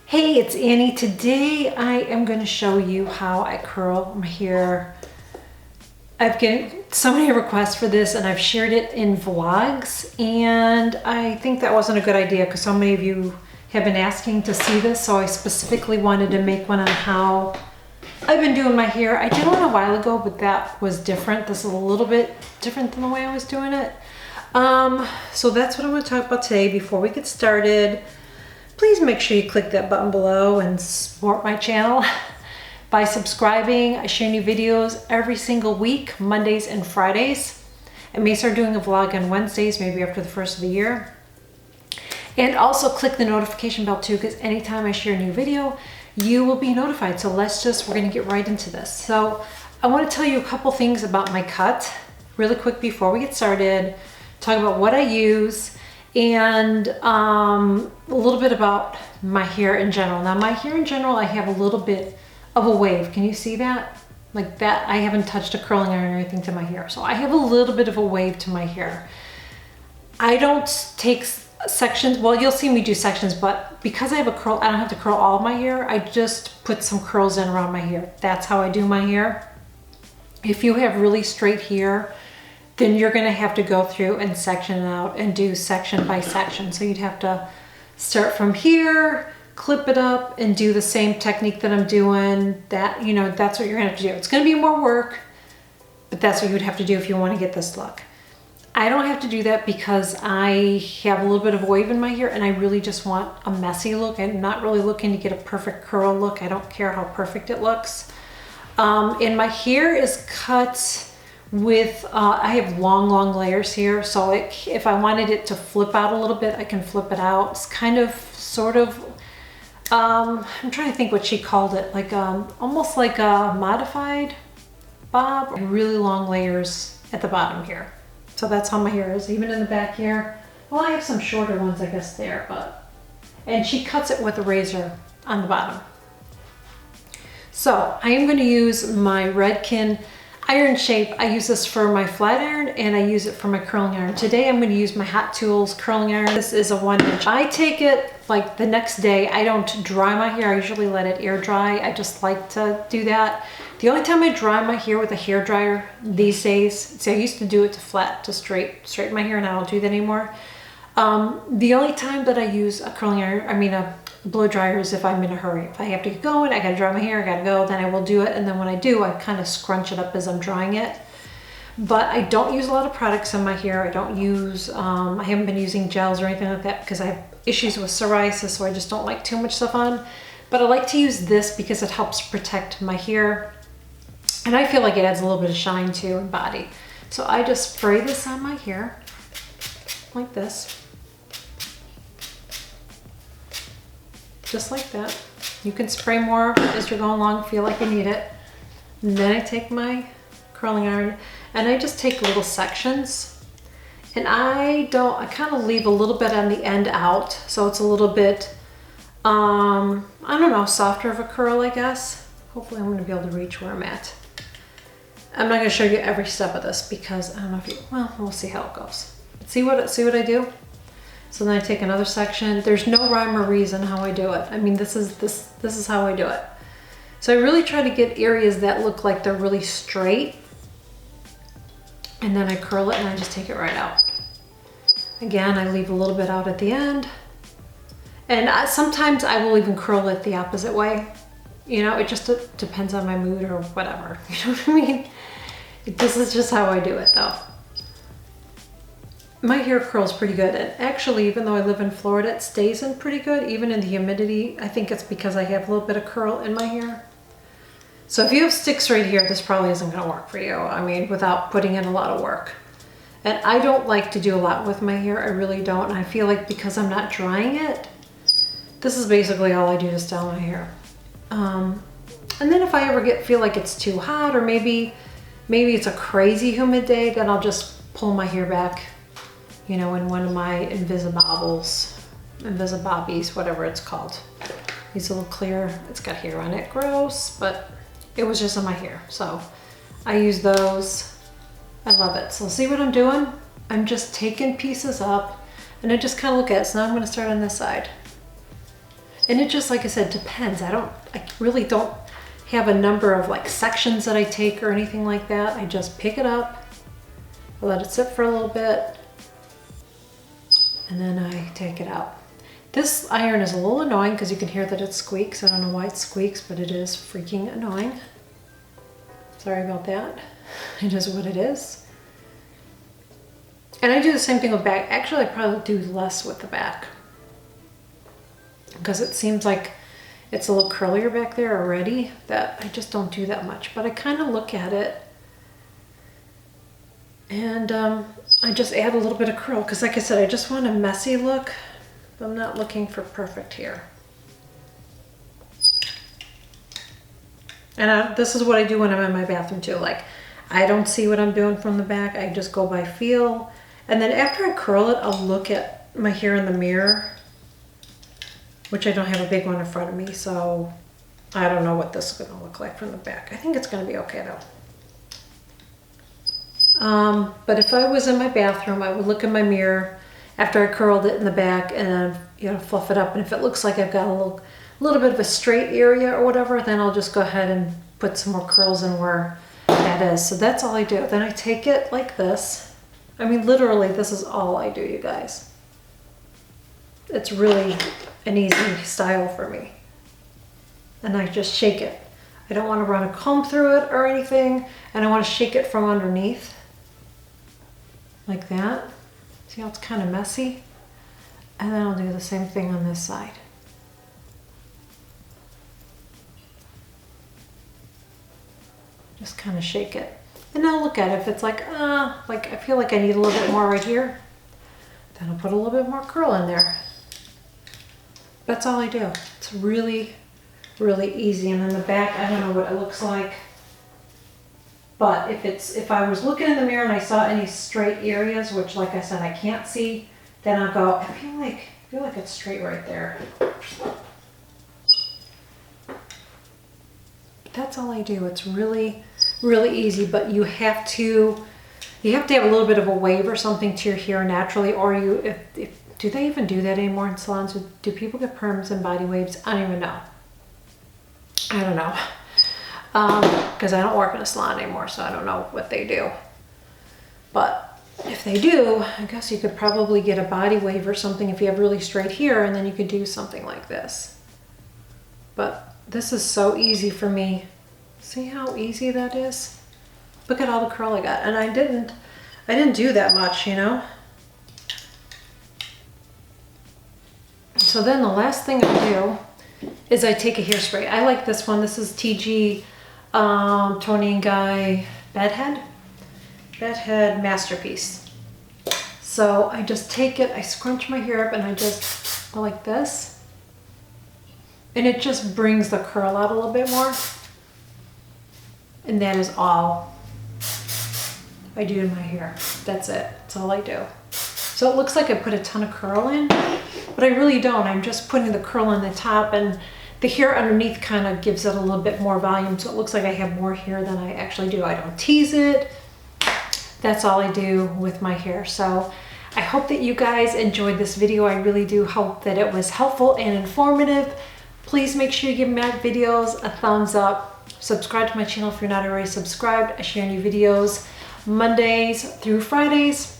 Hey, it's Annie. Today I am going to show you how I curl my hair. I've gotten so many requests for this and I've shared it in vlogs, and I think that wasn't a good idea because so many of you have been asking to see this, so I specifically wanted to make one on how I've been doing my hair. I did one a while ago, but that was different. This is a little bit different than the way I was doing it. So that's what I'm going to talk about today. Before we get started, please make sure you click that button below and support my channel by subscribing. I share new videos every single week, Mondays and Fridays. I may start doing a vlog on Wednesdays, maybe after the first of the year. And also click the notification bell too, because anytime I share a new video, you will be notified. So we're gonna get right into this. So I wanna tell you a couple things about my cut really quick before we get started, talk about what I use, and a little bit about my hair in general. Now my hair in general, I have a little bit of a wave. Can you see that? Like that, I haven't touched a curling iron or anything to my hair. So I have a little bit of a wave to my hair. I don't take sections, well, you'll see me do sections, but because I have a curl, I don't have to curl all of my hair. I just put some curls in around my hair. That's how I do my hair. If you have really straight hair, then you're gonna have to go through and section it out and do section by section. So you'd have to start from here, clip it up, and do the same technique that I'm doing. That, you know, that's what you're gonna have to do. It's gonna be more work, but that's what you would have to do if you wanna get this look. I don't have to do that because I have a little bit of a wave in my hair and I really just want a messy look. I'm not really looking to get a perfect curl look. I don't care how perfect it looks. And my hair is cut with, I have long layers here. So if I wanted it to flip out a little bit, I can flip it out. It's kind of, sort of, I'm trying to think what she called it. Like, almost like a modified bob. Really long layers at the bottom here. So that's how my hair is, even in the back here. Well, I have some shorter ones, I guess, there, but, and she cuts it with a razor on the bottom. So I am going to use my Redken iron shape. I use this for my flat iron and I use it for my curling iron. Today I'm going to use my Hot Tools curling iron. This is a 1-inch. I take it like the next day. I don't dry my hair. I usually let it air dry. I just like to do that. The only time I dry my hair with a hair dryer these days, see, I used to do it to straighten my hair, and I don't do that anymore. The only time that I use a curling iron, a blow dryer, is if I'm in a hurry. If I have to get going, I gotta dry my hair, I gotta go, then I will do it. And then when I do, I kind of scrunch it up as I'm drying it. But I don't use a lot of products on my hair. I don't use, I haven't been using gels or anything like that because I have issues with psoriasis, so I just don't like too much stuff on. But I like to use this because it helps protect my hair. And I feel like it adds a little bit of shine too and body. So I just spray this on my hair like this. Just like that. You can spray more as you're going along, feel like you need it. And then I take my curling iron and I just take little sections. And I kind of leave a little bit on the end out. So it's a little bit, I don't know, softer of a curl, I guess. Hopefully I'm going to be able to reach where I'm at. I'm not going to show you every step of this because I don't know if you, well, we'll see how it goes. See what I do? So then I take another section. There's no rhyme or reason how I do it. I mean, this is how I do it. So I really try to get areas that look like they're really straight. And then I curl it and I just take it right out. Again, I leave a little bit out at the end. And sometimes I will even curl it the opposite way. You know, it just depends on my mood or whatever. You know what I mean? This is just how I do it though. My hair curls pretty good. And actually, even though I live in Florida, it stays in pretty good, even in the humidity. I think it's because I have a little bit of curl in my hair. So if you have sticks right here, this probably isn't gonna work for you. I mean, without putting in a lot of work. And I don't like to do a lot with my hair. I really don't. And I feel like because I'm not drying it, this is basically all I do to style my hair. And then if I ever feel like it's too hot, or maybe it's a crazy humid day, then I'll just pull my hair back, you know, in one of my Invisibobbies, whatever it's called. These little clear, it's got hair on it, gross, but it was just on my hair. So I use those. I love it. So see what I'm doing? I'm just taking pieces up and I just kind of look at it. So now I'm going to start on this side. And it just, like I said, depends. I really don't have a number of like sections that I take or anything like that. I just pick it up, I let it sit for a little bit, and then I take it out. This iron is a little annoying because you can hear that it squeaks. I don't know why it squeaks, but it is freaking annoying. Sorry about that. It is what it is. And I do the same thing with back. Actually, I probably do less with the back because it seems like it's a little curlier back there already, that I just don't do that much. But I kind of look at it and I just add a little bit of curl because, like I said, I just want a messy look. I'm not looking for perfect here. And this is what I do when I'm in my bathroom too. Like, I don't see what I'm doing from the back. I just go by feel. And then after I curl it, I'll look at my hair in the mirror, which I don't have a big one in front of me, so I don't know what this is gonna look like from the back. I think it's gonna be okay though. But if I was in my bathroom, I would look in my mirror after I curled it in the back and fluff it up. And if it looks like I've got a little bit of a straight area or whatever, then I'll just go ahead and put some more curls in where that is. So that's all I do. Then I take it like this. I mean, literally, this is all I do, you guys. It's really an easy style for me. And I just shake it. I don't want to run a comb through it or anything, and I want to shake it from underneath like that. See how it's kind of messy? And then I'll do the same thing on this side. Just kind of shake it. And I'll look at it. If it's like I feel like I need a little bit more right here, then I'll put a little bit more curl in there. That's all I do. It's really, really easy. And in the back, I don't know what it looks like. But if I was looking in the mirror and I saw any straight areas, which like I said, I can't see, then I'll go, I feel like it's straight right there. That's all I do. It's really, really easy, but you have to have a little bit of a wave or something to your hair naturally, or do they even do that anymore in salons? Do people get perms and body waves? I don't even know. I don't know. Because I don't work in a salon anymore, so I don't know what they do. But if they do, I guess you could probably get a body wave or something if you have really straight hair, and then you could do something like this. But this is so easy for me. See how easy that is? Look at all the curl I got. And I didn't do that much, you know? So then the last thing I do is I take a hairspray. I like this one. This is TG Tony and Guy Bedhead Masterpiece. So I just take it, I scrunch my hair up, and I just go like this. And it just brings the curl out a little bit more. And that is all I do in my hair. That's it. That's all I do. So it looks like I put a ton of curl in, but I really don't. I'm just putting the curl on the top, and the hair underneath kind of gives it a little bit more volume, so it looks like I have more hair than I actually do. I don't tease it. That's all I do with my hair. So I hope that you guys enjoyed this video. I really do hope that it was helpful and informative. Please make sure you give my videos a thumbs up. Subscribe to my channel if you're not already subscribed. I share new videos Mondays through Fridays.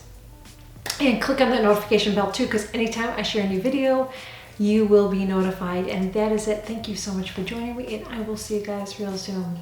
And click on that notification bell too, because anytime I share a new video, you will be notified. And that is it. Thank you so much for joining me, and I will see you guys real soon.